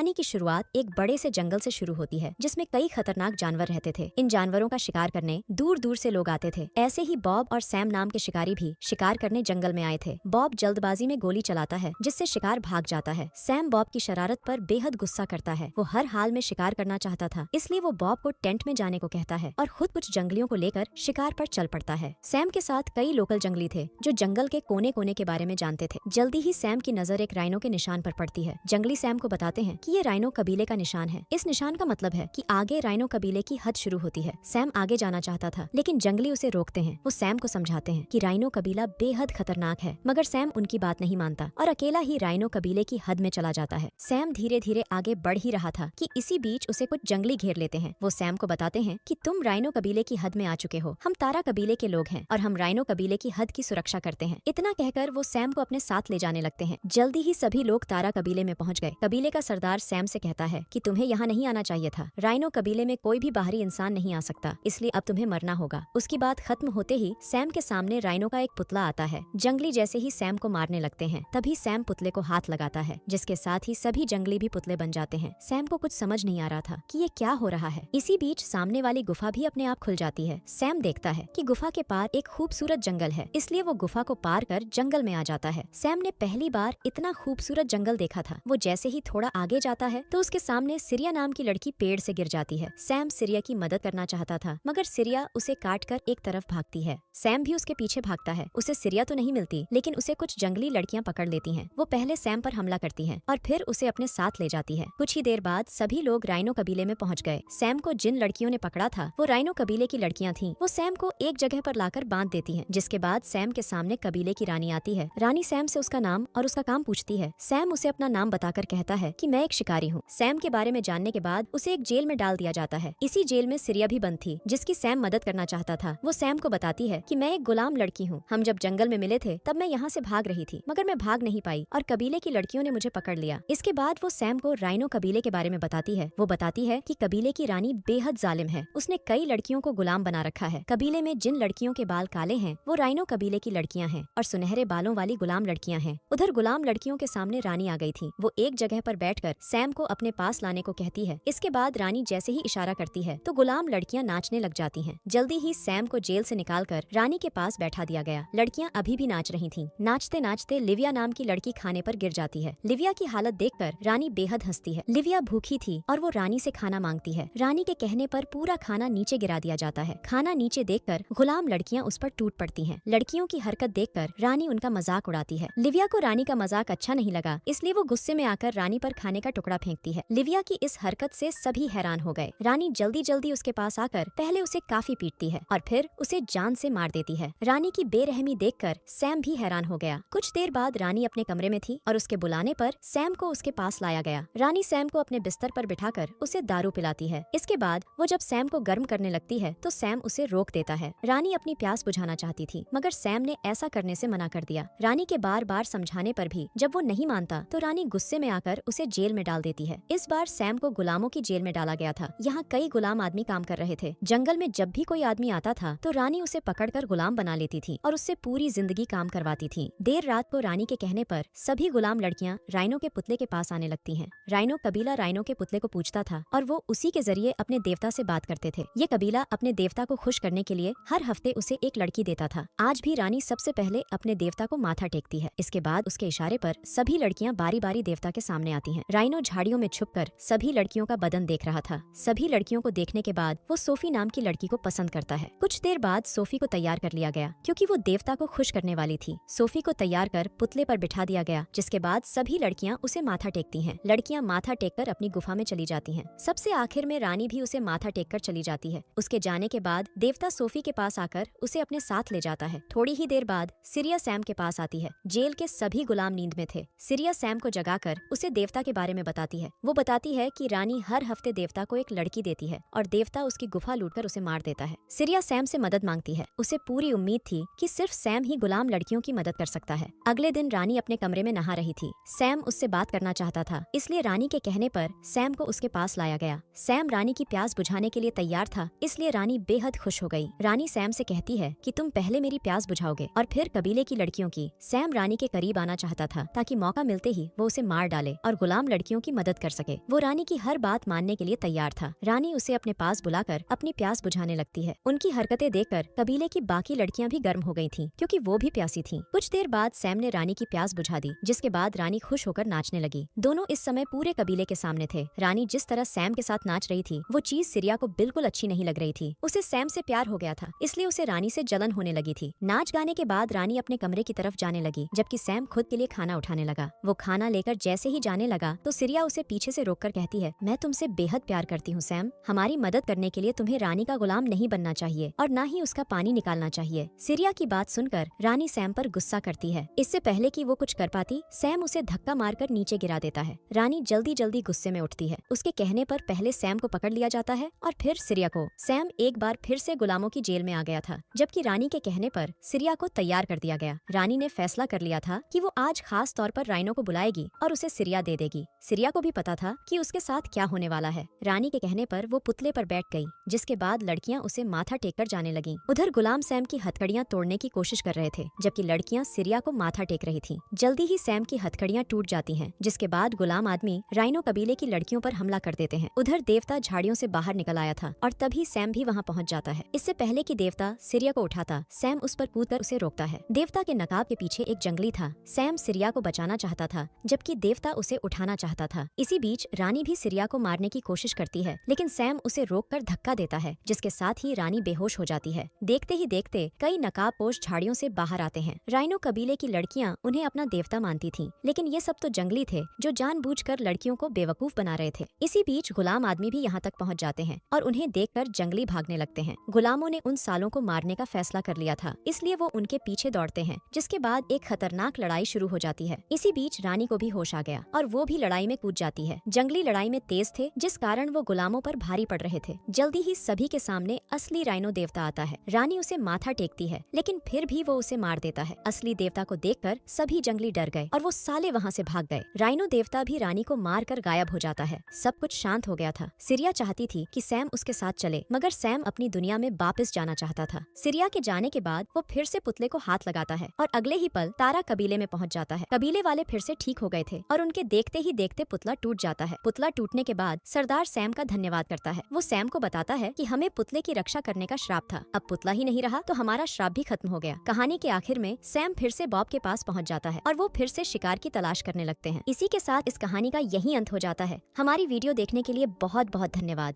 कहानी की शुरुआत एक बड़े से जंगल से शुरू होती है जिसमें कई खतरनाक जानवर रहते थे। इन जानवरों का शिकार करने दूर दूर से लोग आते थे। ऐसे ही बॉब और सैम नाम के शिकारी भी शिकार करने जंगल में आए थे। बॉब जल्दबाजी में गोली चलाता है जिससे शिकार भाग जाता है। सैम बॉब की शरारत पर बेहद गुस्सा करता है। वो हर हाल में शिकार करना चाहता था, इसलिए वो बॉब को टेंट में जाने को कहता है और खुद कुछ जंगलियों को लेकर शिकार पर चल पड़ता है। सैम के साथ कई लोकल जंगली थे जो जंगल के कोने कोने के बारे में जानते थे। जल्दी ही सैम की नजर एक राइनो के निशान पर पड़ती है। जंगली सैम को बताते हैं कि ये राइनो कबीले का निशान है। इस निशान का मतलब है कि आगे राइनो कबीले की हद शुरू होती है। सैम आगे जाना चाहता था लेकिन जंगली उसे रोकते हैं। वो सैम को समझाते हैं कि राइनो कबीला बेहद खतरनाक है, मगर सैम उनकी बात नहीं मानता और अकेला ही राइनो कबीले की हद में चला जाता है। सैम धीरे धीरे आगे बढ़ ही रहा था कि इसी बीच उसे कुछ जंगली घेर लेते हैं। वो सैम को बताते हैं कि तुम राइनो कबीले की हद में आ चुके हो। हम तारा कबीले के लोग हैं और हम राइनो कबीले की हद की सुरक्षा करते हैं। इतना कहकर वो सैम को अपने साथ ले जाने लगते हैं। जल्दी ही सभी लोग तारा कबीले में पहुंच गए। कबीले का सरदार सैम से कहता है कि तुम्हें यहाँ नहीं आना चाहिए था। राइनो कबीले में कोई भी बाहरी इंसान नहीं आ सकता, इसलिए अब तुम्हें मरना होगा। उसकी बात खत्म होते ही सैम के सामने राइनो का एक पुतला आता है। जंगली जैसे ही सैम को मारने लगते हैं तभी सैम पुतले को हाथ लगाता है, जिसके साथ ही सभी जंगली भी पुतले बन जाते हैं। सैम को कुछ समझ नहीं आ रहा था कि ये क्या हो रहा है। इसी बीच सामने वाली गुफा भी अपने आप खुल जाती है। सैम देखता है कि गुफा के पार एक खूबसूरत जंगल है, इसलिए वो गुफा को पार कर जंगल में आ जाता है। सैम ने पहली बार इतना खूबसूरत जंगल देखा था। वो जैसे ही थोड़ा आगे जाता है तो उसके सामने सिरिया नाम की लड़की पेड़ से गिर जाती है। सैम सिरिया की मदद करना चाहता था, मगर सिरिया उसे काट कर एक तरफ भागती है। सैम भी उसके पीछे भागता है। उसे सिरिया तो नहीं मिलती, लेकिन उसे कुछ जंगली लड़कियां पकड़ लेती हैं। वो पहले सैम पर हमला करती हैं और फिर उसे अपने साथ ले जाती है। कुछ ही देर बाद सभी लोग राइनो कबीले में पहुंच गए। सैम को जिन लड़कियों ने पकड़ा था वो राइनो कबीले की लड़कियां थीं। वो सैम को एक जगह पर लाकर बांध देती हैं, जिसके बाद सैम के सामने कबीले की रानी आती है। रानी सैम से उसका नाम और उसका काम पूछती है। सैम उसे अपना नाम बताकर कहता है कि मैं एक शिकारी हूँ। सैम के बारे में जानने के बाद उसे एक जेल में डाल दिया जाता है। इसी जेल में सिरिया भी बंद थी, जिसकी सैम मदद करना चाहता था। वो सैम को बताती है कि मैं एक गुलाम लड़की हूँ। हम जब जंगल में मिले थे तब मैं यहाँ से भाग रही थी, मगर मैं भाग नहीं पाई और कबीले की लड़कियों ने मुझे पकड़ लिया। इसके बाद वो सैम को राइनो कबीले के बारे में बताती है। वो बताती है कि कबीले की रानी बेहद जालिम है। उसने कई लड़कियों को गुलाम बना रखा है। कबीले में जिन लड़कियों के बाल काले हैं वो राइनो कबीले की लड़कियां हैं और सुनहरे बालों वाली गुलाम लड़कियां हैं। उधर गुलाम लड़कियों के सामने रानी आ गई थी। वो एक जगह पर बैठकर सैम को अपने पास लाने को कहती है। इसके बाद रानी जैसे ही इशारा करती है तो गुलाम लड़कियां नाचने लग जाती हैं। जल्दी ही सैम को जेल से निकालकर रानी के पास बैठा दिया गया। लड़कियां अभी भी नाच रही थीं। नाचते नाचते लिविया नाम की लड़की खाने पर गिर जाती है। लिविया की हालत देखकर रानी बेहद हंसती है। लिविया भूखी थी और वो रानी से खाना मांगती है। रानी के कहने पर पूरा खाना नीचे गिरा दिया जाता है। खाना नीचे देखकर गुलाम लड़कियां उस पर टूट पड़ती हैं। लड़कियों की हरकत देखकर रानी उनका मजाक उड़ाती है। लिविया को रानी का मजाक अच्छा नहीं लगा, इसलिए वो गुस्से में आकर रानी पर खाने का टुकड़ा फेंकती है। लिविया की इस हरकत से सभी हैरान हो गए। रानी जल्दी जल्दी उसके पास आकर पहले उसे काफी पीटती है और फिर उसे जान से मार देती है। रानी की बेरहमी देखकर सैम भी हैरान हो गया। कुछ देर बाद रानी अपने कमरे में थी और उसके बुलाने पर सैम को उसके पास लाया गया। रानी सैम को अपने बिस्तर पर बिठाकर उसे दारू पिलाती है। इसके बाद वो जब सैम को गर्म करने लगती है तो सैम उसे रोक देता है। रानी अपनी प्यास बुझाना चाहती थी, मगर सैम ने ऐसा करने से मना कर दिया। रानी के बार बार समझाने पर भी जब वो नहीं मानता तो रानी गुस्से में आकर उसे जेल में डाल देती है। इस बार सैम को गुलामों की जेल में डाला गया था। यहाँ कई गुलाम आदमी काम कर रहे थे। जंगल में जब भी कोई आदमी आता था तो रानी उसे पकड़कर गुलाम बना लेती थी और उससे पूरी जिंदगी काम करवाती थी। देर रात को रानी के कहने पर सभी गुलाम लड़कियां राइनो के पुतले के पास आने लगती हैं। राइनो कबीला राइनो के पुतले को पूछता था और वो उसी के जरिए अपने देवता से बात करते थे। ये कबीला अपने देवता को खुश करने के लिए हर हफ्ते उसे एक लड़की देता था। आज भी रानी सबसे पहले अपने देवता को माथा टेकती है। इसके बाद उसके इशारे पर सभी लड़कियां बारी बारी देवता के सामने आती हैं। राइनो झाड़ियों में छुपकर सभी लड़कियों का बदन देख रहा था। सभी लड़कियों को देखने के बाद वो सोफी नाम की लड़की को पसंद करता है। कुछ देर बाद सोफी को तैयार कर लिया गया क्योंकि वो देवता को खुश करने वाली थी। सोफी को तैयार कर पुतले पर बिठा दिया गया, जिसके बाद सभी लड़कियां उसे माथा टेकती हैं। लड़कियां माथा टेककर अपनी गुफा में चली जाती हैं। सबसे आखिर में रानी भी उसे माथा टेककर चली जाती है। उसके जाने के बाद देवता सोफी के पास आकर उसे अपने साथ ले जाता है। थोड़ी ही देर बाद सिरिया सैम के पास आती है। जेल के सभी गुलाम नींद में थे। सिरिया सैम को जगाकर उसे देवता के बारे में बताती है। वो बताती है कि रानी हर हफ्ते देवता को एक लड़की देती है और देवता उसकी गुफा लूटकर उसे मार देता है। सिरिया सैम से मदद मांगती है। उसे पूरी उम्मीद थी कि सिर्फ सैम ही गुलाम लड़कियों की मदद कर सकता है। अगले दिन रानी अपने कमरे में नहा रही थी। सैम उससे बात करना चाहता था, इसलिए रानी के कहने पर सैम को उसके पास लाया गया। सैम रानी की प्यास बुझाने के लिए तैयार था, इसलिए रानी बेहद खुश हो गई। रानी सैम से कहती है कि तुम पहले मेरी प्यास बुझाओगे और फिर कबीले की लड़कियों की। सैम रानी के करीब आना चाहता था ताकि मौका मिलते ही वो उसे मार डाले और गुलाम लड़कियों लड़कियों की मदद कर सके। वो रानी की हर बात मानने के लिए तैयार था। रानी उसे अपने पास बुलाकर अपनी प्यास बुझाने लगती है। उनकी हरकतें देखकर कबीले की बाकी लड़कियां भी गर्म हो गई थीं, क्योंकि वो भी प्यासी थीं। कुछ देर बाद सैम ने रानी की प्यास बुझा दी, जिसके बाद रानी खुश होकर नाचने लगी। दोनों इस समय पूरे कबीले के सामने थे। रानी जिस तरह सैम के साथ नाच रही थी, वो चीज सिरिया को बिल्कुल अच्छी नहीं लग रही थी। उसे सैम से प्यार हो गया था, इसलिए उसे रानी से जलन होने लगी थी। नाच गाने के बाद रानी अपने कमरे की तरफ जाने लगी, जबकि सैम खुद के लिए खाना उठाने लगा। वो खाना लेकर जैसे ही जाने लगा तो सिरिया उसे पीछे से रोककर कहती है, मैं तुमसे बेहद प्यार करती हूँ सैम। हमारी मदद करने के लिए तुम्हें रानी का गुलाम नहीं बनना चाहिए और न ही उसका पानी निकालना चाहिए। सिरिया की बात सुनकर रानी सैम पर गुस्सा करती है। इससे पहले कि वो कुछ कर पाती, सैम उसे धक्का मारकर नीचे गिरा देता है। रानी जल्दी जल्दी गुस्से में उठती है। उसके कहने पर पहले सैम को पकड़ लिया जाता है और फिर सिरिया को। सैम एक बार फिर से गुलामों की जेल में आ गया था, जबकि रानी के कहने पर सिरिया को तैयार कर दिया गया। रानी ने फैसला कर लिया था कि वो आज खास तौर पर राइनो को बुलाएगी और उसे सिरिया दे देगी। सिरिया को भी पता था कि उसके साथ क्या होने वाला है। रानी के कहने पर वो पुतले पर बैठ गई, जिसके बाद लड़कियां उसे माथा टेककर जाने लगीं। उधर गुलाम सैम की हथकड़ियां तोड़ने की कोशिश कर रहे थे, जबकि लड़कियां सिरिया को माथा टेक रही थीं। जल्दी ही सैम की हथकड़ियां टूट जाती हैं, जिसके बाद गुलाम आदमी राइनो कबीले की लड़कियों पर हमला कर देते हैं। उधर देवता झाड़ियों से बाहर निकल आया था और तभी सैम भी वहाँ पहुँच जाता है। इससे पहले कि देवता सिरिया को उठाता, सैम उस पर कूदकर उसे रोकता है। देवता के नकाब के पीछे एक जंगली था। सैम सिरिया को बचाना चाहता था, जबकि देवता उसे उठाना चाहता था। इसी बीच रानी भी सिरिया को मारने की कोशिश करती है, लेकिन सैम उसे रोककर धक्का देता है, जिसके साथ ही रानी बेहोश हो जाती है। देखते ही देखते कई नकाबपोश झाड़ियों से बाहर आते हैं। राइनो कबीले की लड़कियां उन्हें अपना देवता मानती थीं, लेकिन ये सब तो जंगली थे जो जानबूझकर लड़कियों को बेवकूफ बना रहे थे। इसी बीच गुलाम आदमी भी यहाँ तक पहुँच जाते हैं और उन्हें देखकर जंगली भागने लगते हैं। गुलामों ने उन सालों को मारने का फैसला कर लिया था, इसलिए वो उनके पीछे दौड़ते हैं, जिसके बाद एक खतरनाक लड़ाई शुरू हो जाती है। इसी बीच रानी को भी होश आ गया और वो भी लड़ाई में कूद जाती है। जंगली लड़ाई में तेज थे, जिस कारण वो गुलामों पर भारी पड़ रहे थे। जल्दी ही सभी के सामने असली राइनो देवता आता है। रानी उसे माथा टेकती है, लेकिन फिर भी वो उसे मार देता है। असली देवता को देखकर सभी जंगली डर गए और वो साले वहाँ से भाग गए। राइनो देवता भी रानी को मार कर गायब हो जाता है। सब कुछ शांत हो गया था। सिरिया चाहती थी कि सैम उसके साथ चले, मगर सैम अपनी दुनिया में वापस जाना चाहता था। सिरिया के जाने के बाद वो फिर से पुतले को हाथ लगाता है और अगले ही पल तारा कबीले में पहुंच जाता है। कबीले वाले फिर से ठीक हो गए थे और उनके देखते ही देखते पुतला टूट जाता है। पुतला टूटने के बाद सरदार सैम का धन्यवाद करता है। वो सैम को बताता है कि हमें पुतले की रक्षा करने का श्राप था, अब पुतला ही नहीं रहा तो हमारा श्राप भी खत्म हो गया। कहानी के आखिर में सैम फिर से बॉब के पास पहुंच जाता है और वो फिर से शिकार की तलाश करने लगते हैं। इसी के साथ इस कहानी का यही अंत हो जाता है। हमारी वीडियो देखने के लिए बहुत बहुत धन्यवाद।